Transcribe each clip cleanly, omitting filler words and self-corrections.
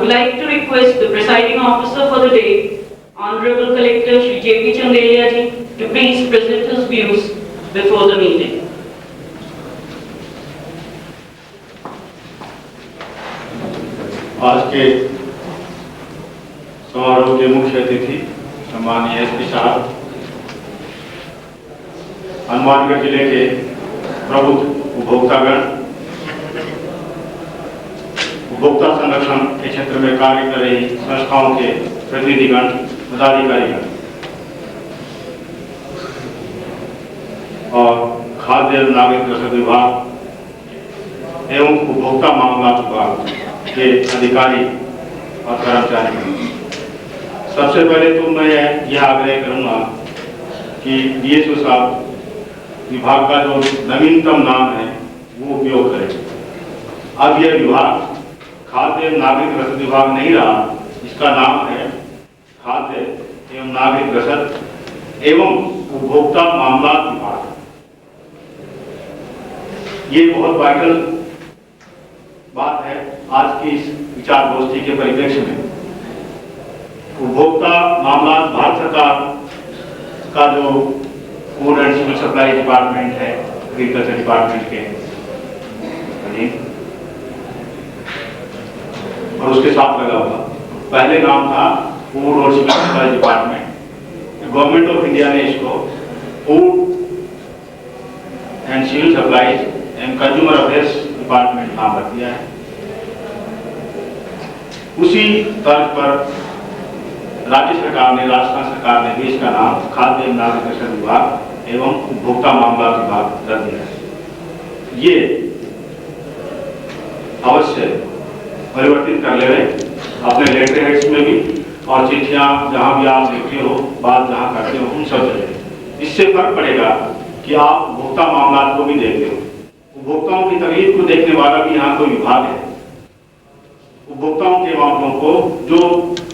would like to request the presiding officer for the day, Honorable Collector Shri J.P. Chandelia ji, to please present his views before the meeting. आज के समारोह के मुख्य अतिथि सम्मानीय SP साहब, हनुमानगढ़ जिले के प्रबुद्ध उपभोक्तागण, उपभोक्ता संरक्षण के क्षेत्र में कार्य कर रही संस्थाओं के प्रतिनिधिगण, पदाधिकारीगण और खाद्य एवं नागरिक रसद विभाग एवं उपभोक्ता मामला विभाग के अधिकारी और कर्मचारी, सबसे पहले तो मैं यह आग्रह करूंगा कि डीएसओ साहब विभाग का जो नवीनतम नाम है वो उपयोग करें। अब यह विभाग खाद्य एवं नागरिक रसद विभाग नहीं रहा, इसका नाम है खाद्य एवं नागरिक रसद एवं उपभोक्ता मामला विभाग। ये बहुत वाइटल बात है आज की इस विचार गोष्ठी के परिप्रेक्ष्य में। उपभोक्ता मामला भारत सरकार का जो food and civil supply department है, एग्रीकल्चर डिपार्टमेंट के और उसके साथ लगा हुआ, पहले नाम था फूड और civil supply department. Government of India ने इसको food and civil supply and consumer affairs department नाम रख दिया है। उसी तर्ज पर राज्य सरकार ने, राजस्थान सरकार ने भी इसका नाम खाद्य एवं नागरिक रसद विभाग एवं उपभोक्ता मामला विभाग रख दिया है। ये अवश्य परिवर्तित कर ले रहे अपने लेटर हेड्स में भी और चिट्ठियां जहां भी आप लिखते हो, बात जहां करते हो, उन सब जगह। इससे फर्क पड़ेगा कि आप उपभोक्ता मामला को भी देखते हो। उपभोक्ताओं की तकलीफ को देखने वाला भी यहाँ कोई विभाग है। उपभोक्ताओं के मामलों को जो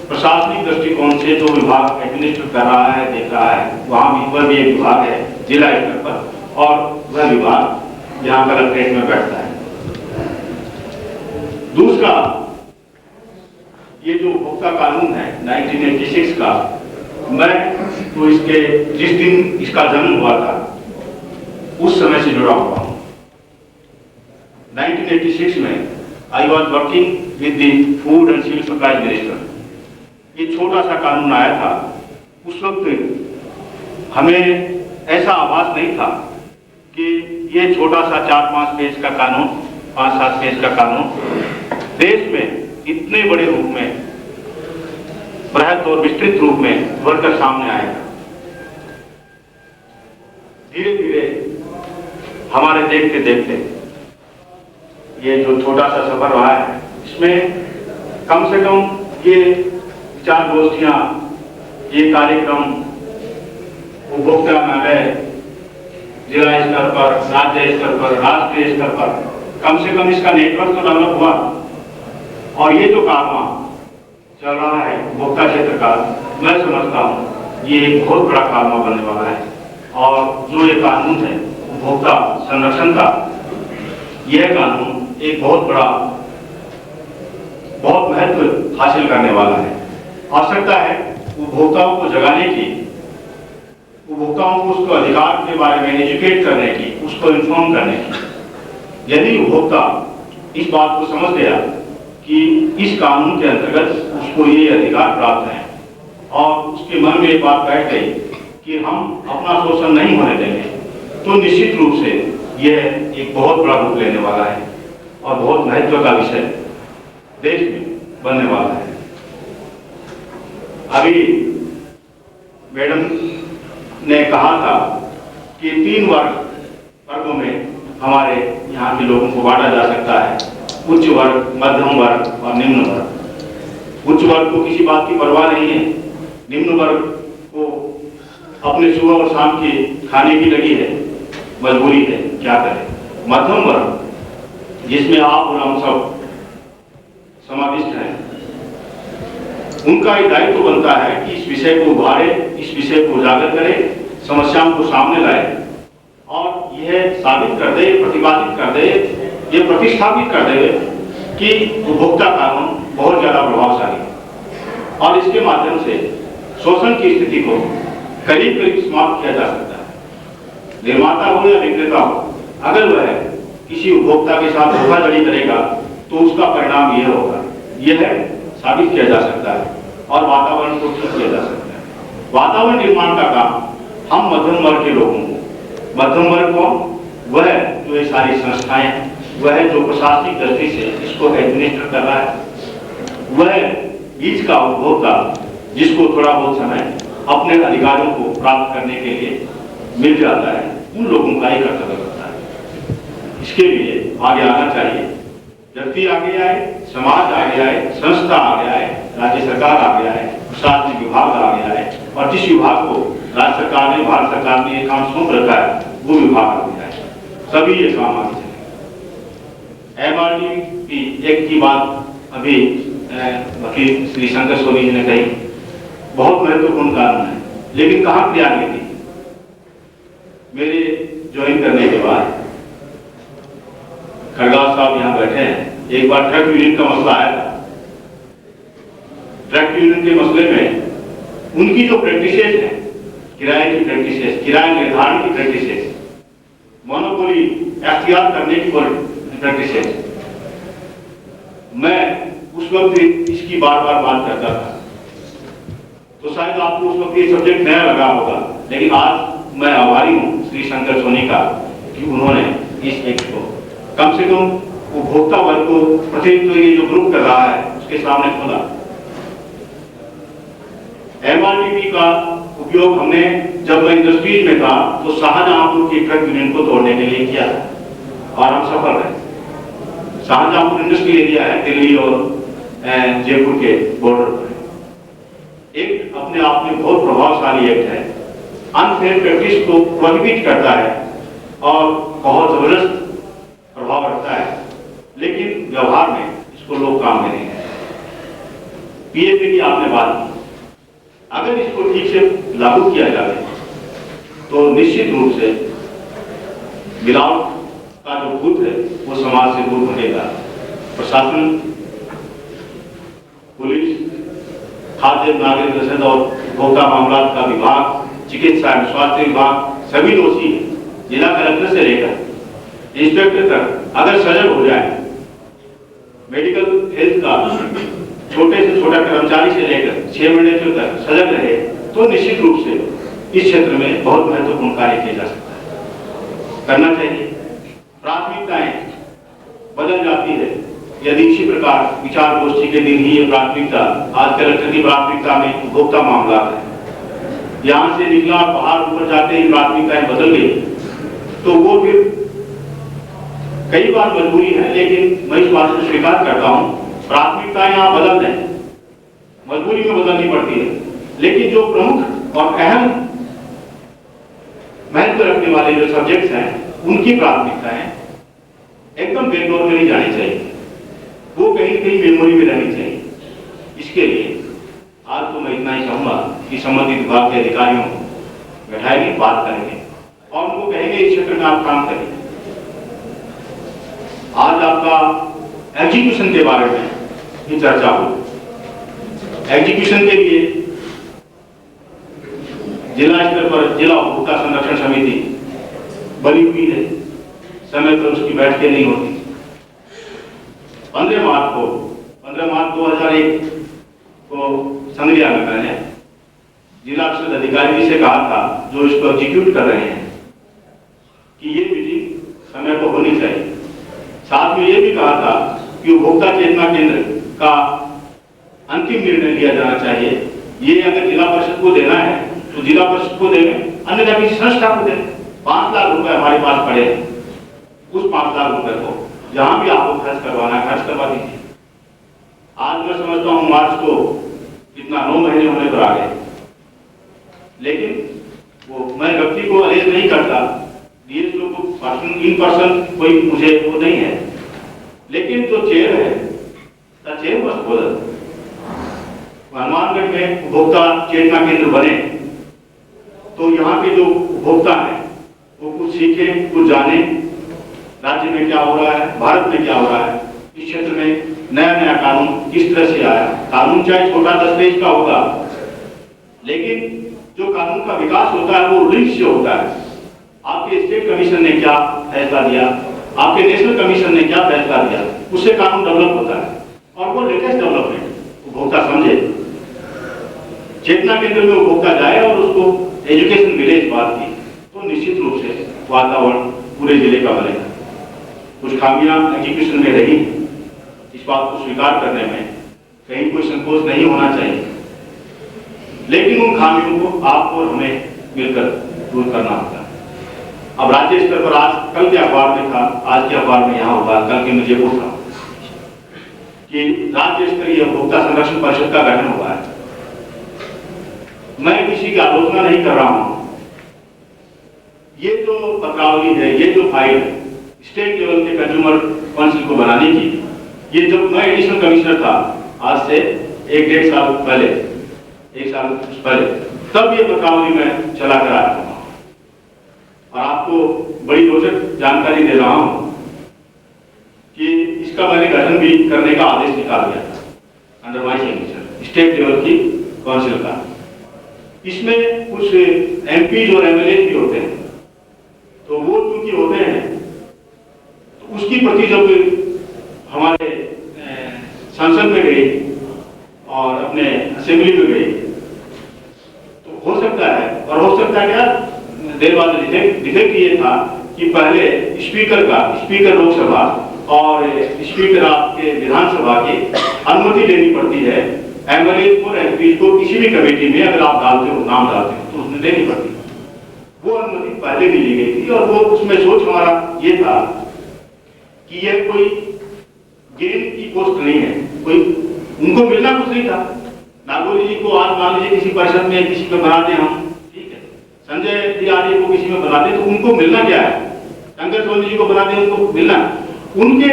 प्रशासनिक दृष्टिकोण से जो विभाग एडमिनिस्टर कर रहा है, देख रहा है, वहाँ पर भी एक विभाग है जिला स्तर पर, और वह विभाग यहाँ कलेक्ट्रेट में बैठता है। दूसरा, ये जो उपभोक्ता कानून है 1986 का, मैं तो इसके जिस दिन इसका जन्म हुआ था उस समय से जुड़ा हुआ हूँ। 1986 में I was working with the food and civil supply minister. ये छोटा सा कानून आया था, उस वक्त हमें ऐसा आभास नहीं था कि ये छोटा सा 4-5 पेज का कानून, 5-7 पेज का कानून देश में इतने बड़े रूप में, बृहद और विस्तृत रूप में उभरकर सामने आएगा। धीरे धीरे हमारे देखते देखते ये जो छोटा सा सफर रहा है, इसमें कम से कम ये विचार गोष्ठियां, ये कार्यक्रम उपभोक्ता न्यायालय जिला स्तर पर, राज्य स्तर पर, राष्ट्रीय स्तर पर, कम से कम इसका नेटवर्क तो डेवलप हुआ। और ये जो कारवां चल रहा है उपभोक्ता क्षेत्र का, मैं समझता हूँ ये एक बहुत बड़ा कारवां बनने वाला है। और जो ये कानून है उपभोक्ता संरक्षण का, यह कानून एक बहुत बड़ा, बहुत महत्व हासिल करने वाला है। आवश्यकता है उपभोक्ताओं को जगाने की, उपभोक्ताओं को उसको अधिकार के बारे में एजुकेट करने की, उसको इन्फॉर्म करने की। यदि उपभोक्ता इस बात को समझ गया कि इस कानून के अंतर्गत उसको ये अधिकार प्राप्त है और उसके मन में ये बात बैठ गई कि हम अपना शोषण नहीं होने देंगे, तो निश्चित रूप से यह एक बहुत बड़ा रूप लेने वाला है और बहुत महत्व का विषय देश में बनने वाला है। अभी मैडम ने कहा था कि 3 वर्गों में हमारे यहाँ के लोगों को बांटा जा सकता है, उच्च वर्ग, मध्यम वर्ग और निम्न वर्ग। उच्च वर्ग को किसी बात की परवाह नहीं है, निम्न वर्ग को अपने सुबह और शाम की खाने की लगी है, मजबूरी है, क्या करें। मध्यम वर्ग जिसमें आप और हम सब समाविष्ट हैं, उनका एक दायित्व बनता है कि इस विषय को उभारे, इस विषय को उजागर करे, समस्याओं को सामने लाए और यह साबित कर दे, प्रतिपादित कर दे, ये प्रतिस्थापित कर दे कि उपभोक्ता कानून बहुत ज्यादा प्रभाव और इसके माध्यम से शोषण की स्थिति को करीब करीब समाप्त किया जा सकता है। निर्माता हो या विक्रेता हो, अगर वह किसी उपभोक्ता के साथ धोखाधड़ी करेगा तो उसका परिणाम यह होगा, यह साबित किया जा सकता है और वातावरण को ठीक किया जा सकता है। वातावरण निर्माण का काम हम मध्यम वर्ग के लोगों को, मध्यम वर्ग को वह जो ये सारी संस्थाएं हैं, वह जो प्रशासनिक दृष्टि से इसको एडमिनिस्टर कर रहा है, वह बीच का उपभोक्ता जिसको थोड़ा बहुत समय अपने अधिकारों को प्राप्त करने के लिए मिल जाता है, उन लोगों का ही कर्तव्य बनता है। इसके लिए आगे आना चाहिए, व्यक्ति आगे आए, समाज आगे आए, संस्था आगे आए, राज्य सरकार आगे आए, प्रशासनिक विभाग आगे आए और जिस विभाग को राज्य सरकार ने, भारत सरकार ने ये काम सौंप रखा है वो विभाग आगे आए, सभी ये काम आगे चले। MRDP एक्ट की बात अभी वकील श्री शंकर सोनी जी ने कही, बहुत महत्वपूर्ण कानून है, लेकिन कहाँ क्रियान्वित थी? मेरे ज्वाइन करने के बाद खड़गांव साहब यहाँ बैठे हैं, एक बार ट्रक यूनियन का मसला आया था। ट्रक यूनियन के मसले में उनकी जो प्रैक्टिसेस है, किराए की प्रैक्टिसेस, किराए निर्धारण की प्रैक्टिसेस, मोनोपोली अख्तियार करने की प्रैक्टिसेस, मैं उस वक्त इसकी बार बार बात करता था, तो शायद आपको उस वक्त ये सब्जेक्ट नया लगा होगा, लेकिन आज मैं आभारी हूँ श्री शंकर सोनी का कि उन्होंने इस एक्ट को कम से कम उपभोक्ता वर्ग को प्रतिनिधित्व ये जो ग्रुप कर रहा है उसके सामने खोला। MRDP का उपयोग हमने जब मैं इंडस्ट्रीज में था तो शाहजहांपुर की ट्रक यूनियन को तोड़ने के लिए किया और हम सफल रहे। शाहजहांपुर इंडस्ट्रियल एरिया है दिल्ली और जयपुर के बॉर्डर पर। एक अपने आप में बहुत प्रभावशाली एक्ट है, अनफेयर प्रैक्टिस को प्रोहिबिट करता है और बहुत जबरदस्त प्रभाव रखता है, लेकिन व्यवहार में इसको लोग काम में नहीं है। PAP की आपने बात की, अगर इसको ठीक से लागू किया जाए तो निश्चित रूप से मिलावट का जो भूत है वो समाज से दूर हटेगा। प्रशासन, पुलिस, खाद्य नागरिक रसद और उपभोक्ता मामला का विभाग, चिकित्सा एवं स्वास्थ्य विभाग सभी दोषी हैं। जिला कलेक्टर से लेकर इंस्पेक्टर तक अगर सजग हो जाए, मेडिकल हेल्थ का छोटे से छोटा कर्मचारी से लेकर 6 मैनेजर तक सजग रहे तो निश्चित रूप से इस क्षेत्र में बहुत महत्वपूर्ण कार्य किया जा सकता है, करना चाहिए। प्राथमिकताएं बदल जाती है यदि इसी प्रकार विचार गोष्ठी के दिन ही ये प्राथमिकता, आज कलेक्टर की प्राथमिकता में उपभोक्ता मामला है, यहाँ से निकला बाहर ऊपर जाते ही प्राथमिकताएं बदल गई तो वो फिर कई बार मजबूरी है, लेकिन मैं इस बात को स्वीकार करता हूँ, प्राथमिकताएं यहाँ बदल दें, मजबूरी में बदलनी पड़ती है, लेकिन जो प्रमुख और अहम महत्व रखने वाले जो सब्जेक्ट्स हैं उनकी प्राथमिकताएं एकदम बैकडोर में नहीं जानी चाहिए, वो कहीं कहीं मेमोरी में रहनी चाहिए। इसके लिए आज तो मैं इतना ही कहूँगा कि संबंधित विभाग के अधिकारियों को बैठाएंगे, बात करेंगे और उनको कहेंगे इस क्षेत्र में आप काम करेंगे। आज आपका एग्जीक्यूशन के बारे में भी चर्चा हुई। एग्जीक्यूशन के लिए जिला स्तर पर जिला उपभोक्ता संरक्षण समिति बनी हुई है, समय पर उसकी बैठकें नहीं होती। 15 मार्च 2001 को संज्ञान में मैंने जिला परिषद अधिकारी से कहा था जो इसको एग्जीक्यूट कर रहे हैं कि ये मीटिंग समय पर होनी चाहिए। साथ में ये भी कहा था कि उपभोक्ता चेतना केंद्र का अंतिम निर्णय लिया जाना चाहिए। ये अगर जिला परिषद को देना है तो जिला परिषद को दें, अन्यथा किसी संस्था को दें। 5 लाख रुपए हमारे पास पड़े, उस 5 लाख रुपए को जहां भी आपको खर्च करवाना खर्च करवा दीजिए। आज मैं समझता हूँ मार्च को इतना 9 महीने होने पर आ गए, लेकिन वो मैं व्यक्ति को अरेस्ट नहीं करता, डीएस लोग को इन पर्सन कोई मुझे वो नहीं है, लेकिन जो चेयर है चेयर बस बोल हनुमानगढ़ में उपभोक्ता चेतना केंद्र बने तो यहाँ के जो उपभोक्ता हैं वो कुछ सीखें, कुछ जाने, राज्य में क्या हो रहा है, भारत में क्या हो रहा है, इस क्षेत्र में नया नया कानून किस तरह से आया। कानून चाहे छोटा 10 पेज का होगा, लेकिन जो कानून का विकास होता है वो रूलिंग से होता है। आपके स्टेट कमीशन ने क्या फैसला दिया, आपके नेशनल कमीशन ने क्या फैसला दिया, उससे कानून डेवलप होता है। और वो लेटेस्ट डेवलपमेंट उपभोक्ता समझे, चेतना केंद्र में उपभोक्ता जाए और उसको एजुकेशन मिले इस बात की, तो निश्चित रूप से वातावरण पूरे जिले का बनेगा। कुछ खामियां एजुकेशन में रही, इस बात को स्वीकार करने में कहीं कोई संकोच नहीं होना चाहिए, लेकिन उन खामियों को आपको और हमें मिलकर दूर करना होगा। अब राज्य स्तर पर आज कल के अखबार में था, आज के अखबार में यहाँ होगा, कल के मुझे वो था कि राज्य स्तरीय उपभोक्ता संरक्षण परिषद का गठन हुआ है। मैं किसी की आलोचना नहीं कर रहा हूं। ये जो पत्रावली है, ये जो फाइल है स्टेट लेवल के कंज्यूमर काउंसिल को बनाने की, ये जब मैं एडिशनल कमिश्नर था आज से 1-1.5 साल पहले, 1 साल पहले, तब ये पत्रावली मैं चला कर आया था। और आपको बड़ी रोचक जानकारी दे रहा हूं कि इसका मैंने गठन भी करने का आदेश निकाल दिया था under my signature, state level की काउंसिल का। इसमें कुछ एमपी और एमएलए भी होते हैं, तो वो क्योंकि होते हैं तो उसकी प्रति जब हमारे संसद में गई और अपने असेंबली में गई, तो हो सकता है, और हो सकता है क्या देर बाद डिफेक्ट ये था कि पहले स्पीकर लोकसभा और स्पीकर आपके विधानसभा की अनुमति लेनी पड़ती है एमएलए और एमपी को किसी भी कमेटी में अगर आप डालते हो, नाम डालते हो, तो उसमें लेनी पड़ती है। वो अनुमति पहले भी ली गई थी और वो उसमें सोच हमारा ये था कि यह कोई गेम की पोस्ट नहीं है, कोई उनको मिलना कुछ नहीं था। नागौरी जी को आज मान लीजिए किसी परिषद में किसी में बना दें हम, ठीक है, संजय जी आदि को किसी में बना दें, तो उनको मिलना क्या है, शंकर सोनी जी को बना दें, उनको मिलना, उनके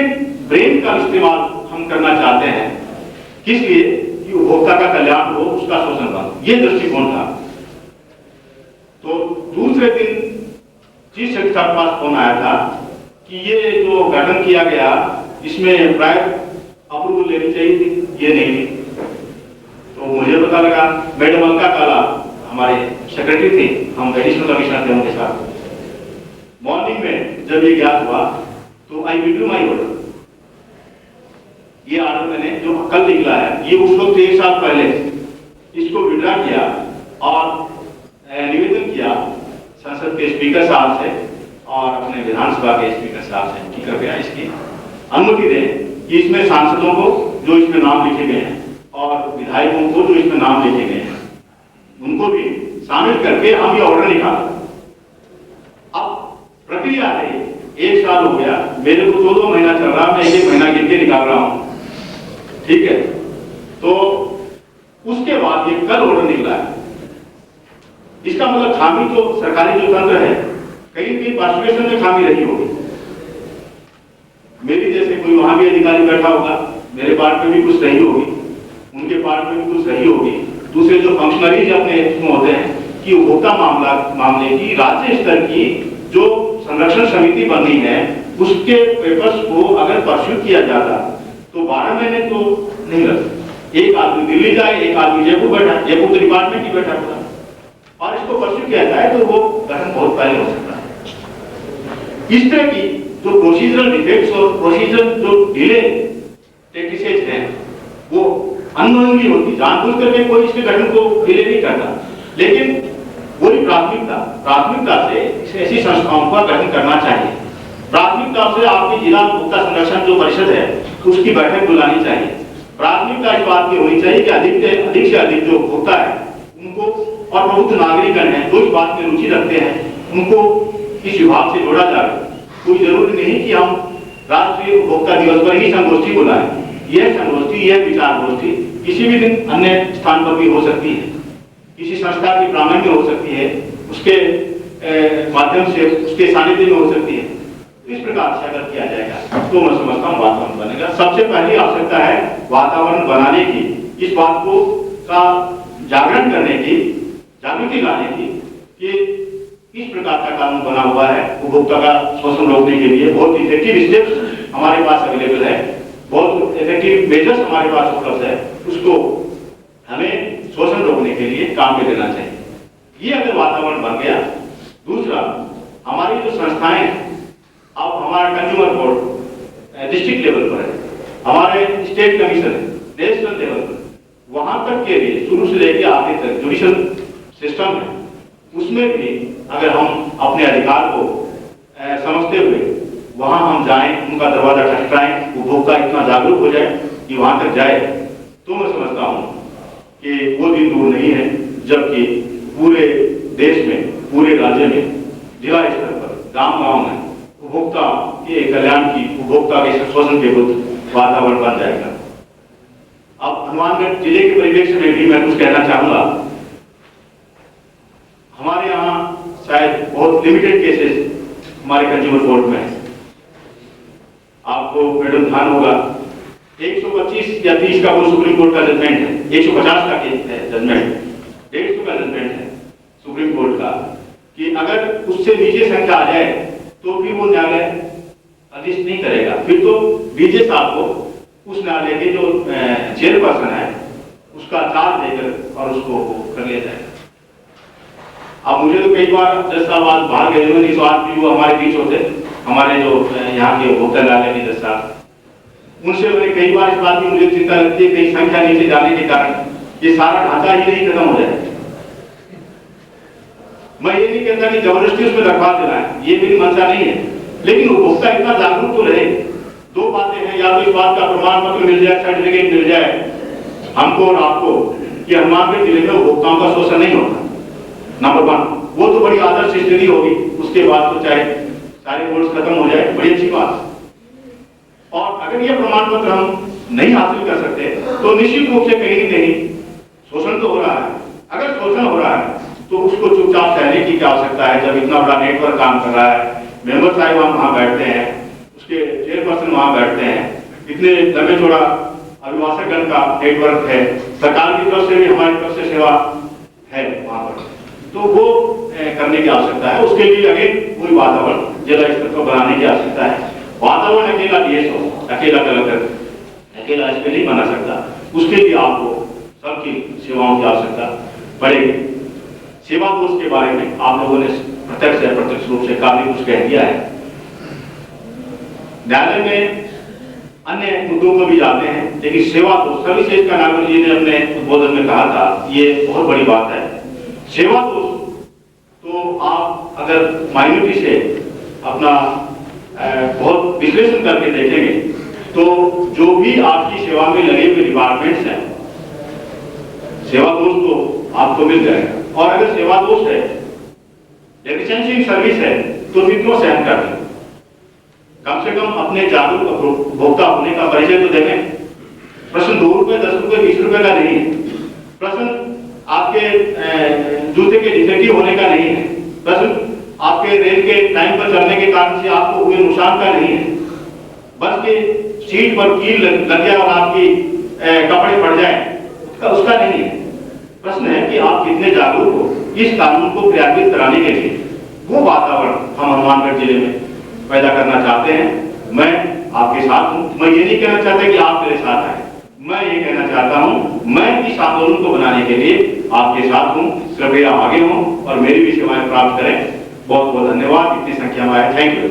ब्रेन का इस्तेमाल हम करना चाहते हैं, किस लिए कि उपभोक्ता का कल्याण हो, उसका शोषण बंद, ये दृष्टिकोण था। तो दूसरे दिन चीफ सेक्रेटरी के पास फोन आया था कि ये जो गठन किया गया इसमें प्राय अप्रूवल लेनी चाहिए थी, ये नहीं थी। तो मुझे पता लगा, मैडम अलका काला हमारे सेक्रेटरी थे, हम एडिशनल कमिश्नर थे उनके साथ। मॉर्निंग में जब ये ज्ञात हुआ तो आई विड्रू माई ऑर्डर, ये ऑर्डर मैंने जो कल निकला है, ये उस वक्त 1 साल पहले इसको विड्रा किया और निवेदन किया संसद के स्पीकर साहब से और अपने विधानसभा के स्पीकर साहब से कि कृपया इसकी अनुमति दें कि इसमें सांसदों को जो इसमें नाम लिखे गए हैं और विधायकों को जो इसमें नाम लिखे गए हैं उनको भी शामिल करके हम ये ऑर्डर निकालें। अब प्रक्रिया है, 1 साल हो गया, मेरे को 14 महीना चल रहा, मैं 1 महीना गिन के निकाल रहा हूं, ठीक है। तो उसके बाद ये कल ऑर्डर निकला है। इसका मतलब खामी तो सरकारी जो तंत्र है, कहीं कहीं पार्टिसिपेशन में खामी रही होगी। मेरी जैसे कोई वहां भी अधिकारी बैठा होगा, मेरे पार्ट में भी कुछ रही होगी, उनके पार्ट में भी कुछ रही होगी, दूसरे जो फंक्शनरीज अपने इसमें होते हैं कि उपभोक्ता मामले की राज्य स्तर की जो संरक्षण समिति बननी है, उसके पेपर्स को अगर परस्यू किया जाता तो 12 महीने तो नहीं लगते। एक आदमी दिल्ली जाए, एक आदमी जयपुर बैठा, जयपुर तो डिपार्टमेंट ही बैठा होगा, और इसको परस्यू किया जाए तो वो गठन बहुत पहले हो सकता है। इस तरह की जो प्रोसीजरल डिफेक्ट्स और प्रोसीजरल जो डिले प्रैक्टिसेस हैं वो अननोइंगली होती, जानबूझ करके कोई इसके गठन को डिले नहीं करता, लेकिन वही प्राथमिकता से ऐसी संस्थाओं का गठन करना चाहिए। प्राथमिकता से आपकी जिला उपभोक्ता संरक्षण जो परिषद है उसकी बैठक बुलानी चाहिए। प्राथमिकता इस बात की होनी चाहिए कि अधिक से अधिक जो उपभोक्ता है उनको और प्रबुद्ध नागरिकगण हैं जो इस बात में रुचि रखते हैं उनको इस विभाग से जोड़ा जाए। कोई जरूरी नहीं कि हम राष्ट्रीय उपभोक्ता दिवस पर ही संगोष्ठी बुलाएं। यह संगोष्ठी, यह विचार गोष्ठी किसी भी दिन अन्य स्थान पर भी हो सकती है, किसी संस्था के प्रांगण में हो सकती है, उसके माध्यम से उसके सानिध्य में हो सकती है। इस प्रकार से अगर किया जाएगा तो मैं समझता हूँ वातावरण बनेगा। सबसे पहली आवश्यकता है वातावरण बनाने की, इस बात को का जागरण करने की, जागृति लाने की कि इस प्रकार का कानून बना हुआ है उपभोक्ता का शोषण रोकने के लिए। बहुत इफेक्टिव स्टेप्स हमारे पास अवेलेबल है बहुत इफेक्टिव मेजर्स हमारे पास उपलब्ध है, उसको हमें शोषण रोकने के लिए काम में लेना चाहिए। ये अगर वातावरण बन गया। दूसरा, हमारी जो संस्थाएं हैं, अब हमारा कंज्यूमर कोर्ट डिस्ट्रिक्ट लेवल पर है, हमारे स्टेट कमीशन है, नेशनल लेवल पर, वहां तक के लिए शुरू से लेकर आगे तक जुडिशल सिस्टम है, उसमें भी अगर हम अपने अधिकार को समझते हुए वहां हम जाएं, उनका दरवाजा खटखटाएं, उपभोक्ता इतना जागरूक हो जाए कि वहां तक जाए, तो मैं समझता हूं कि वो दिन दूर नहीं है जबकि पूरे देश में, पूरे राज्य में, जिला स्तर पर, गांव-गांव में उपभोक्ता के कल्याण की, उपभोक्ता के शोषण के विरुद्ध वातावरण बन जाएगा। अब हनुमानगढ़ जिले के परिप्रेक्ष्य में भी मैं कुछ कहना चाहूंगा। हमारे यहाँ शायद बहुत लिमिटेड केसेस हमारे कंज्यूमर कोर्ट में है। आपको मैडम ध्यान होगा 125 या 30 का वो सुप्रीम कोर्ट का जजमेंट है, 150 का केस है जजमेंट, 150 का जजमेंट है सुप्रीम कोर्ट का, कि अगर उससे नीचे संख्या आ जाए तो फिर वो न्यायालय आदेश नहीं करेगा, फिर तो डीजे साहब को उस न्यायालय के जो चेयरपर्सन है उसका चार्ज देकर और उसको कर लिया जाएगा। अब मुझे तो कई बार जज साहब आज बाहर गए हुए, नहीं तो आज भी वो हमारे बीच होते, हमारे जो यहाँ के उपभोक्ता न्यायालय के जज साहब, उनसे मैंने कई बार इस बात की मुझे चिंता लगती है कहीं संख्या नीचे जाने के कारण ये सारा ढांचा ही नहीं खत्म हो जाए। मैं ये नहीं कहता कि जबरदस्ती उसमें रखवा देना है, ये मेरी मंशा नहीं है, लेकिन उपभोक्ता इतना जागरूक तो रहे। दो बातें हैं, या तो इस बात का प्रमाण पत्र मिल जाए, सर्टिफिकेट मिल जाए हमको और आपको कि हनुमानगढ़ जिले में उपभोक्ताओं का शोषण नहीं होता, नंबर 1, वो तो बड़ी आदर्श स्थिति होगी। उसके बाद तो चाहे सारे कोर्स खत्म हो जाए, बड़ी अच्छी बात। और अगर ये प्रमाण पत्र हम नहीं हासिल कर सकते तो निश्चित रूप से कहीं न कहीं शोषण तो हो रहा है। अगर शोषण हो रहा है तो उसको चुपचाप सहने की क्या आवश्यकता है, जब इतना बड़ा नेटवर्क काम कर रहा है, मेंबर साहब वहां बैठते हैं, उसके चेयरपर्सन वहां बैठते हैं, इतने लंबे चौड़ा अभिभाषकगण का नेटवर्क है, सरकार की तरफ से भी हमारी तरफ से सेवा है वहां पर, तो वो करने की आवश्यकता है। उसके लिए अगेन कोई वातावरण जिला स्तर पर बनाने की आवश्यकता है। वातावरण अकेला डीएस हो, अकेला कलेक्टर अकेला इसमें नहीं बना सकता, उसके लिए आपको सबकी सेवाओं की आवश्यकता पड़ेगी। सेवा दोष के बारे में आप लोगों ने प्रत्यक्ष या अप्रत्यक्ष रूप से काफी कुछ कह दिया है। न्यायालय में अन्य मुद्दों को भी जाते हैं, लेकिन सेवा दोष, सर्विसेज का नागरिक जी ने अपने उद्बोधन में कहा था, ये बहुत बड़ी बात है। सेवा दोष तो आप अगर माइन्यूटी से अपना बहुत विश्लेषण करके देखेंगे तो जो भी आपकी सेवा में लगे हुए डिपार्टमेंट्स हैं, सेवा दोष तो आपको मिल जाएगा। और अगर सेवा दोष है, एफिशिएंसी इन सर्विस है, तो फिर क्यों सहन कर रहे? कम से कम अपने जागरूक उपभोक्ता होने का परिचय तो दें। प्रश्न 2 रुपए, 10 रुपए, 20 रुपए का नहीं है। प्रश्न आपके जूते के डिफेक्टिव होने का नहीं है। प्रश्न आपके रेल के टाइम पर चलने के कारण से आपको हुए नुकसान का नहीं है। बस के सीट पर कील लग जाए और आपकी कपड़े पड़ जाए, उसका नहीं है। प्रश्न है कि आप कितने जागरूक हो इस कानून को क्रियान्वित कराने के लिए। वो वातावरण हम हनुमानगढ़ जिले में पैदा करना चाहते हैं। मैं आपके साथ हूं। मैं ये नहीं कहना चाहता कि आप मेरे साथ आए, मैं ये कहना चाहता हूं मैं इस आंदोलन को बनाने के लिए आपके साथ हूं। कृपया आगे हों और मेरी भी सेवाएं प्राप्त करें। बहुत बहुत धन्यवाद इतनी संख्या में आए। Thank you.